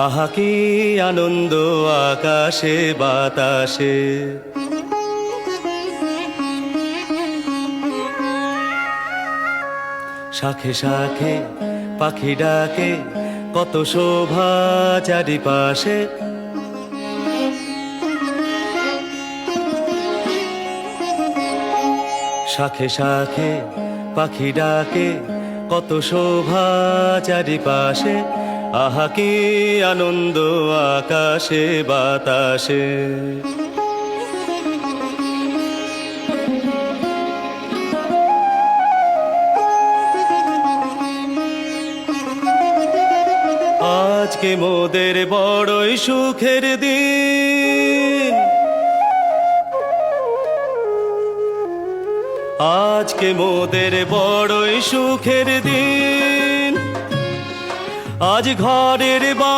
আহা কি আনন্দ আকাশে বাতাসে, শাখে শাখে পাখি ডাকে, কত শোভা চারিপাশে। শাখে শাখে পাখি ডাকে, কত শোভা চারিপাশে। আহা কি আনন্দ আকাশে বাতাসে। আজকে মোদের বড়ই সুখের দিন, আজকে মোদের বড়ই সুখের দিন। আজ ঘরের বাঁধ